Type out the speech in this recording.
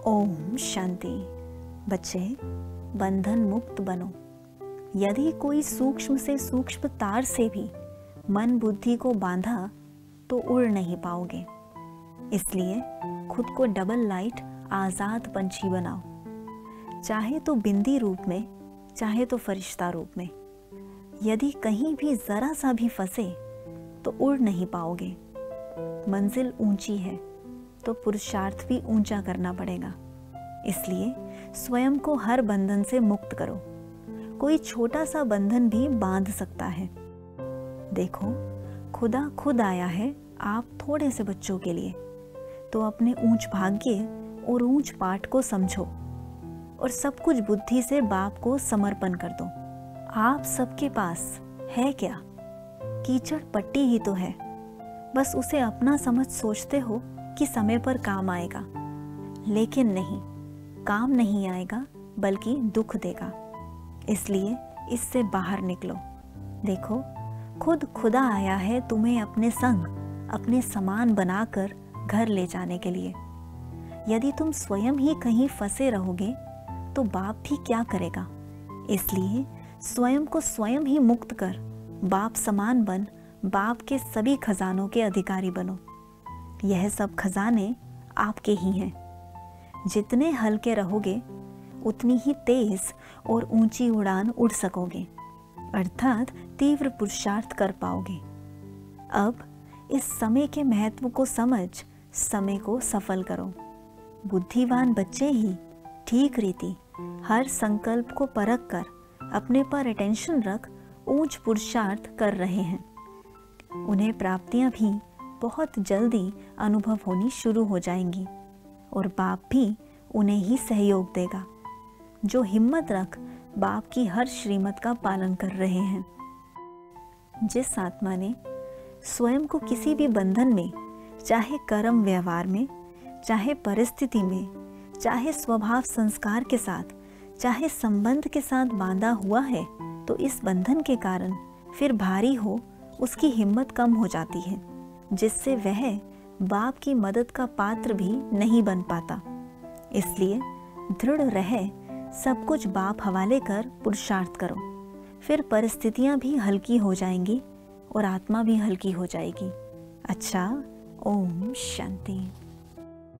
ओम शांति। बच्चे, बंधन मुक्त बनो। यदि कोई सूक्ष्म से सूक्ष्म तार से भी मन बुद्धि को बांधा तो उड़ नहीं पाओगे। इसलिए खुद को डबल लाइट आज़ाद पंछी बनाओ, चाहे तो बिंदी रूप में, चाहे तो फरिश्ता रूप में। यदि कहीं भी जरा सा भी फंसे तो उड़ नहीं पाओगे। मंजिल ऊंची है तो पुरुषार्थ भी ऊंचा करना पड़ेगा। इसलिए स्वयं को हर बंधन से मुक्त करो। कोई छोटा सा बंधन भी बांध सकता है। देखो, खुदा खुद आया है आप थोड़े से बच्चों के लिए। तो अपने ऊंच भाग्य और ऊंच पाठ को समझो और सब कुछ बुद्धि से बाप को समर्पण कर दो। आप सबके पास है क्या? कीचड़ पट्टी ही तो है। बस उसे अपना समझ सोचते हो कि समय पर काम आएगा, लेकिन नहीं, काम नहीं आएगा बल्कि दुख देगा। इसलिए इससे बाहर निकलो। देखो, खुद खुदा आया है तुम्हें अपने संग, अपने समान बनाकर घर ले जाने के लिए। यदि तुम स्वयं ही कहीं फंसे रहोगे तो बाप भी क्या करेगा? इसलिए स्वयं को स्वयं ही मुक्त कर बाप समान बन बाप के सभी खजानों के अधिकारी बनो। यह सब खजाने आपके ही हैं। जितने हल्के रहोगे उतनी ही तेज और ऊंची उड़ान उड़ सकोगे, अर्थात तीव्र पुरुषार्थ कर पाओगे। अब इस समय के महत्व को समझ समय को सफल करो। बुद्धिमान बच्चे ही ठीक रीति हर संकल्प को परख कर अपने पर अटेंशन रख ऊंच पुरुषार्थ कर रहे हैं। उन्हें प्राप्तियां भी बहुत जल्दी अनुभव होनी शुरू हो जाएंगी और बाप भी उन्हें ही सहयोग देगा, जो हिम्मत रख बाप की हर श्रीमत का पालन कर रहे हैं। जिस आत्मा ने स्वयं को किसी भी बंधन में, चाहे कर्म व्यवहार में, चाहे परिस्थिति में, चाहे स्वभाव संस्कार के साथ, चाहे संबंध के साथ बांधा हुआ है, तो इस बंधन के कारण फिर भारी हो उसकी हिम्मत कम हो जाती है, जिससे वह बाप की मदद का पात्र भी नहीं बन पाता। इसलिए दृढ़ रहे, सब कुछ बाप हवाले कर पुरुषार्थ करो। फिर परिस्थितियां भी हल्की हो जाएंगी और आत्मा भी हल्की हो जाएगी। अच्छा, ओम शांति।